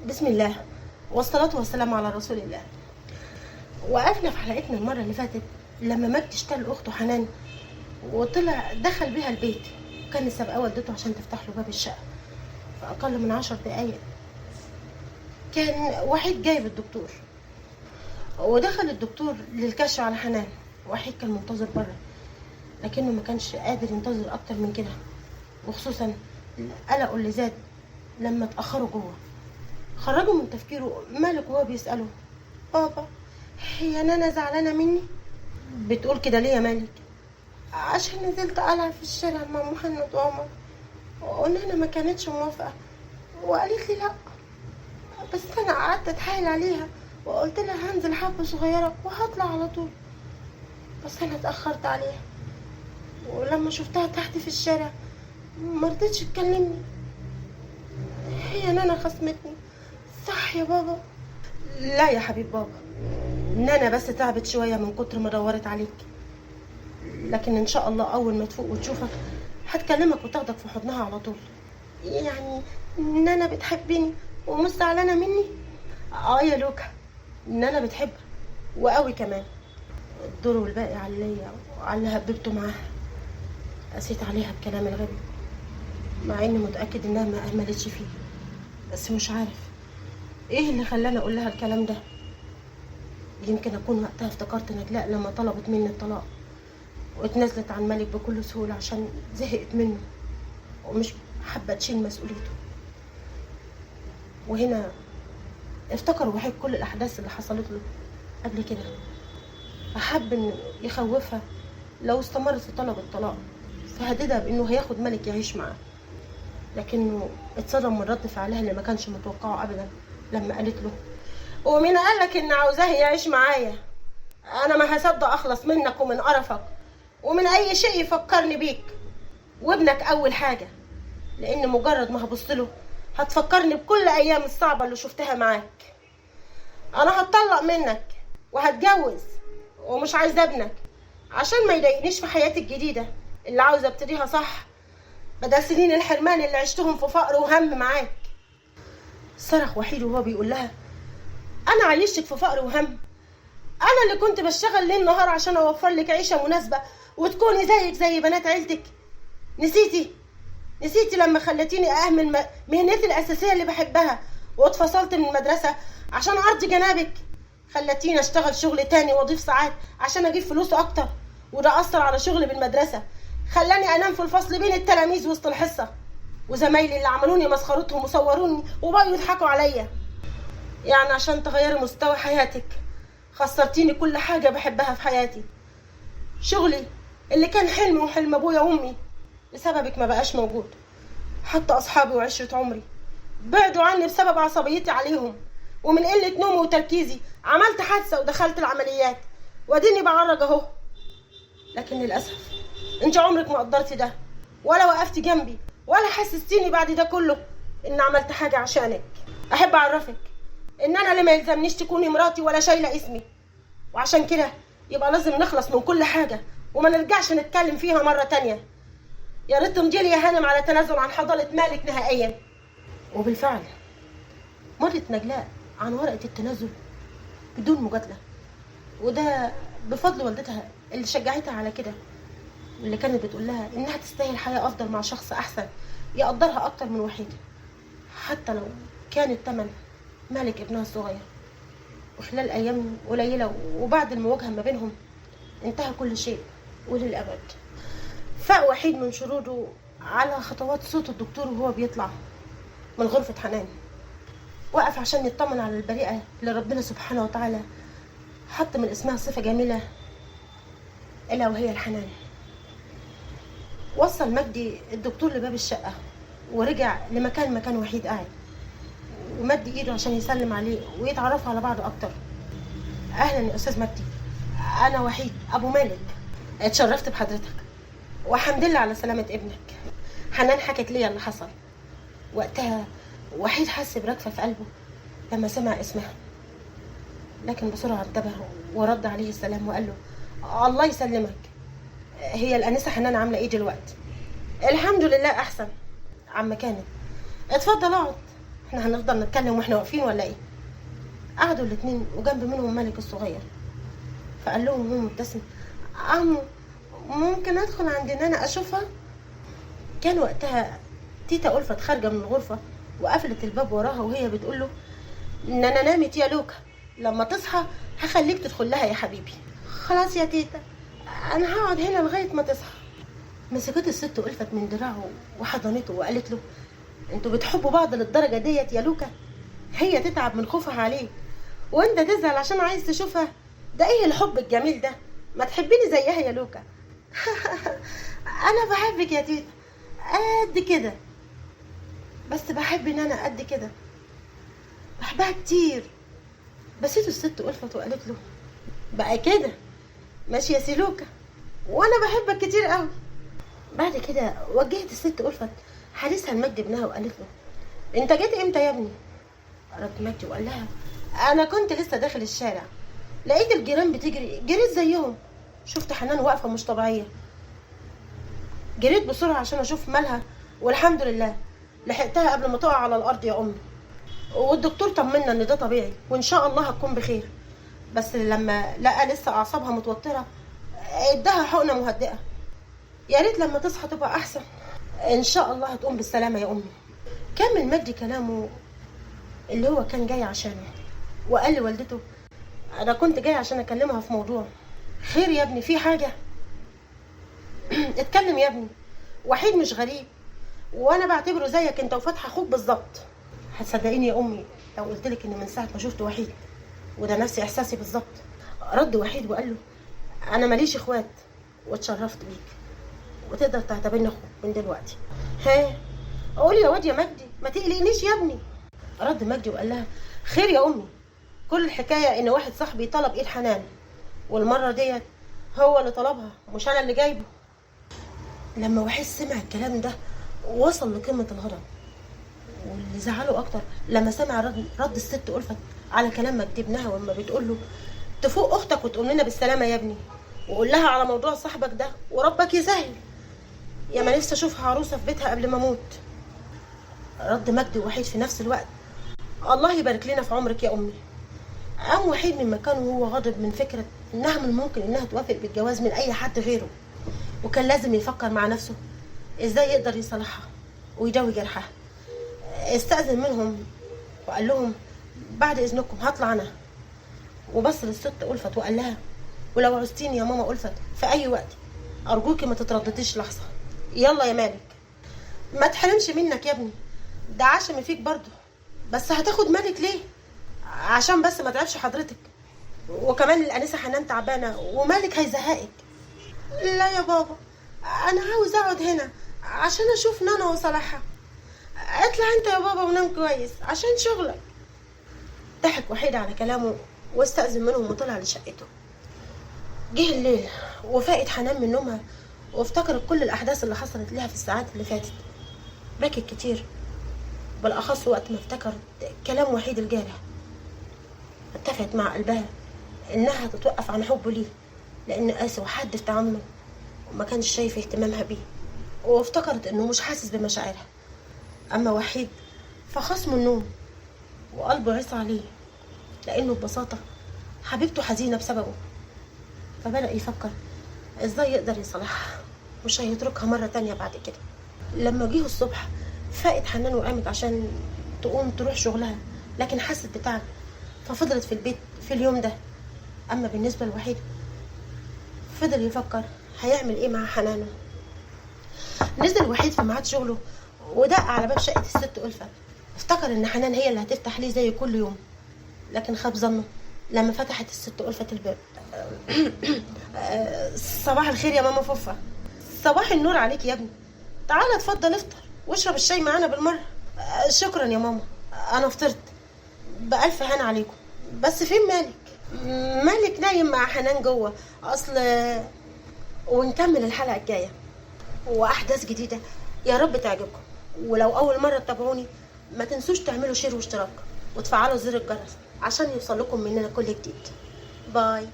بسم الله والصلاة والسلام على رسول الله. وقفنا في حلقتنا المرة اللي فاتت لما مجدي اشترى أخته حنان وطلع دخل بيها البيت، وكان سابقة والدته عشان تفتح له باب الشقة. في أقل من 10 دقايق كان وحيد جايب الدكتور، ودخل الدكتور للكشف على حنان. وحيد كان منتظر بره، لكنه ما كانش قادر ينتظر أكتر من كده، وخصوصا قلقه اللي زاد لما اتأخروا جوه. خرجوا من تفكيره مالك وهو بيسأله: بابا، هي نانا زعلانة مني؟ بتقول كده ليه يا مالك؟ عشان نزلت ألعب في الشارع مع محمد وعمر، ونانا ما كانتش موافقة وقالت لي لا، بس أنا قعدت أتحايل عليها وقلت لها هنزل حبة صغيرة وهطلع على طول، بس أنا اتأخرت عليها، ولما شفتها تحت في الشارع مرضتش تكلمني. هي نانا خصمتني، صح يا بابا؟ لا يا حبيب بابا، نانا بس تعبت شوية من كتر ما دورت عليك، لكن ان شاء الله اول ما تفوق وتشوفك هتكلمك وتاخدك في حضنها على طول. يعني نانا بتحبني ومش زعلانة مني؟ اه يا لوكا، نانا بتحبك وقوي كمان. الدور والباقي عليا وعلى اللي هببته معاها. قسيت عليها بكلام الغبي، مع اني متأكد انها ما اهملتش فيه، بس مش عارف ايه اللي خلاني اقول لها الكلام ده. يمكن اكون وقتها افتكرت نجلاء لما طلبت مني الطلاق واتنازلت عن مالك بكل سهولة عشان زهقت منه ومش حابة تشيل مسؤوليته. وهنا افتكر وحيد كل الاحداث اللي حصلت له قبل كده، فحب انه يخوفها لو استمرت في طلب الطلاق، فهددها بانه هياخد مالك يعيش معاه. لكنه اتصدم من رد فعلها اللي ما كانش متوقعه ابدا لما قالت له: ومين قالك ان عاوزاه يعيش معايا؟ انا ما هصدق اخلص منك ومن قرفك ومن اي شيء يفكرني بيك وابنك اول حاجه، لان مجرد ما هبصله هتفكرني بكل ايام الصعبه اللي شفتها معاك. انا هتطلق منك وهتجوز، ومش عايزه ابنك عشان ما يضايقنيش في حياتي الجديده اللي عاوزه ابتديها صح، بدل سنين الحرمان اللي عشتهم في فقر وهم معاك. صرخ وحيد وهو بيقول لها: انا عايشتك في فقر وهم؟ انا اللي كنت بشتغل ليل نهار عشان اوفر لك عيشه مناسبه وتكوني زيك زي بنات عيلتك؟ نسيتي لما خلتيني اهمل مهنتي الاساسيه اللي بحبها واتفصلت من المدرسه عشان ارضي جنابك؟ خلتيني اشتغل شغل تاني واضيف ساعات عشان اجيب فلوس اكتر، وده اثر على شغلي بالمدرسه، خلاني انام في الفصل بين التلاميذ وسط الحصه، وزمايلي اللي عملوني مسخرتهم وصوروني وبقوا يضحكوا عليا. يعني عشان تغيري مستوى حياتك خسرتيني كل حاجه بحبها في حياتي. شغلي اللي كان حلمي وحلم ابويا وامي بسببك ما بقاش موجود. حتى اصحابي وعشره عمري بعدوا عني بسبب عصبيتي عليهم، ومن قله نومي وتركيزي عملت حادثه ودخلت العمليات، واديني بعرج اهو. لكن للاسف انت عمرك ما قدرتي ده، ولا وقفتي جنبي، ولا حسستيني بعد ده كله ان عملت حاجه عشانك. احب اعرفك ان انا اللي ما يلزمنيش تكوني مراتي ولا شايله اسمي، وعشان كده يبقى لازم نخلص من كل حاجه وما نرجعش نتكلم فيها مره تانية. يا ريت تمضيلي يا هانم على تنازل عن حضانه مالك نهائيا. وبالفعل مضت نجلاء عن ورقه التنازل بدون مجادله، وده بفضل والدتها اللي شجعتها على كده، واللي كانت بتقول لها انها تستاهل حياه افضل مع شخص احسن يقدرها اكتر من وحيد، حتى لو كان الثمن مالك ابنها الصغير. وخلال ايام قليله وبعد المواجهه ما بينهم انتهى كل شيء وللابد. فاق وحيد من شروده على خطوات صوت الدكتور وهو بيطلع من غرفه حنان، وقف عشان يطمن على البريئه اللي ربنا سبحانه وتعالى حط من اسمها صفه جميله الا وهي الحنان. وصل مجدي الدكتور لباب الشقه ورجع لمكان وحيد قاعد، ومد ايده عشان يسلم عليه ويتعرفوا على بعض اكتر. اهلا يا استاذ مجدي، انا وحيد ابو مالك، اتشرفت بحضرتك وحمد لله على سلامه ابنك. حنان حكت لي اللي حصل. وقتها وحيد حس برجفه في قلبه لما سمع اسمها، لكن بسرعه انتبه ورد عليه السلام وقال له: الله يسلمك، هي الانسه حنان عامله ايه دلوقتي؟ الحمد لله احسن عم كانت. اتفضل اقعد، احنا هنفضل نتكلم واحنا واقفين ولا ايه؟ قعدوا الاتنين وجنب منهم مالك الصغير، فقال لهم هو مبتسم: عمو ممكن ادخل عند نانا اشوفها؟ كان وقتها تيتا ألفت خارجه من الغرفه وقفلت الباب وراها وهي بتقول له: نانا نامت يا لوكا، لما تصحى هخليك تدخل لها يا حبيبي. خلاص يا تيتا، انا هقعد هنا لغايه ما تصحى. مسكت الست ألفت من دراعه وحضنته وقالت له: انتوا بتحبوا بعض للدرجه ديت يا لوكا؟ هي تتعب من خوفها عليك وانت تزعل عشان عايز تشوفها؟ ده ايه الحب الجميل ده؟ ما تحبيني زيها يا لوكا. انا بحبك يا تيتا قد كده، بس بحب ان انا قد كده، بحبها كتير. بسيته الست ألفت وقالت له: بقى كده ماشي يا سيلوكا، وانا بحبك كتير قوي. بعد كده وجهت الست ألفت حديثها لمجدي ابنها وقالت له: انت جيت امتى يا ابني؟ رد مجدي وقال لها: انا كنت لسه داخل الشارع، لقيت الجيران بتجري، جريت زيهم، شفت حنان واقفه مش طبيعيه، جريت بسرعه عشان اشوف مالها، والحمد لله لحقتها قبل ما تقع على الارض يا امي. والدكتور طمنا ان ده طبيعي وان شاء الله هتكون بخير، بس لما لقى لسه اعصابها متوتره اداها حقنه مهدئه. يا ريت لما تصحى تبقى احسن، ان شاء الله هتقوم بالسلامه يا امي. كمل مجدي كلامه اللي هو كان جاي عشانه، وقال لوالدته: انا كنت جاي عشان اكلمها في موضوع. خير يا ابني، في حاجه؟ اتكلم يا ابني، وحيد مش غريب، وانا بعتبره زيك انت وفتحي اخوك بالظبط. هتصدقيني يا امي لو قلت لك ان من ساعه ما شفت وحيد وده نفس احساسي بالظبط. رد وحيد وقال له: انا ماليش اخوات واتشرفت بيك، وتقدر تعتبرني اخوك من دلوقتي. ها قولي يا واد يا مجدي، ما تقلقنيش يا ابني. رد مجدي وقال لها: خير يا امي، كل الحكايه ان واحد صاحبي طلب ايد حنان، والمره ديت هو اللي طلبها مش انا اللي جايبه. لما وحيد سمع الكلام ده وصل لقمه الغضب، واللي زعله اكتر لما سمع رد الست ألفت على كلام مجدي ابنها، وما بتقول له: تفوق اختك وتقوم لنا بالسلامه يا ابني، وقول لها على موضوع صاحبك ده وربك يسهل، يا ما نفسي اشوفها عروسه في بيتها قبل ما اموت. رد مجدي ووحيد في نفس الوقت: الله يبارك لنا في عمرك يا امي. قام وحيد من مكانه وهو غاضب من فكره انها من الممكن انها توافق بالجواز من اي حد غيره، وكان لازم يفكر مع نفسه ازاي يقدر يصالحها ويداوي جرحها. استأذن منهم وقال لهم: بعد اذنكم هطلع انا. وبص للست ألفت وقال لها: ولو عوزتيني يا ماما ألفت في اي وقت ارجوكي ما تتردديش لحظه. يلا يا مالك، ما تحرمش منك يا ابني، ده عشم فيك برضه، بس هتاخد مالك ليه؟ عشان بس ما تعبش حضرتك، وكمان الانسه حنان تعبانه ومالك هيزهقك. لا يا بابا، انا عاوز اقعد هنا عشان اشوف نانا وصالحها. اطلع انت يا بابا ونام كويس عشان شغلك. ضحك وحيد على كلامه واستأذن منهم وطلع لشقته. جه الليل وفاقت حنان من نومها وافتكرت كل الاحداث اللي حصلت لها في الساعات اللي فاتت. بكت كتير، بالاخص وقت ما افتكرت كلام وحيد الجارح. اتفقت مع قلبها انها تتوقف عن حبه ليه، لان قاسي وحاد في تعامله وما كانش شايف اهتمامها بيه، وافتكرت انه مش حاسس بمشاعرها. اما وحيد فخصمه النوم وقلبه عصى عليه، لانه ببساطه حبيبته حزينه بسببه. فبدأ يفكر ازاي يقدر يصالحها، مش هيتركها مره تانية بعد كده. لما جه الصبح فاقت حنان وقامت عشان تقوم تروح شغلها، لكن حست بتعب ففضلت في البيت في اليوم ده. اما بالنسبه لوحيد فضل يفكر هيعمل ايه مع حنانه. نزل وحيد في ميعاد شغله ودق على باب شقه الست ألفت. افتكر ان حنان هي اللي هتفتح ليه زي كل يوم، لكن خاب ظنه لما فتحت الست ألفت الباب. صباح الخير يا ماما فوفا. صباح النور عليك يا ابني، تعالى اتفضل افطر واشرب الشاي معانا بالمره. شكرا يا ماما، انا فطرت بألف هنا عليكم. بس فين مالك؟ مالك نايم مع حنان جوه اصل. ونكمل الحلقه الجايه واحداث جديده يا رب تعجبكم. ولو اول مره تتابعوني ما تنسوش تعملوا شير واشتراك وتفعلوا زر الجرس عشان يوصل لكم مننا كل جديد. باي.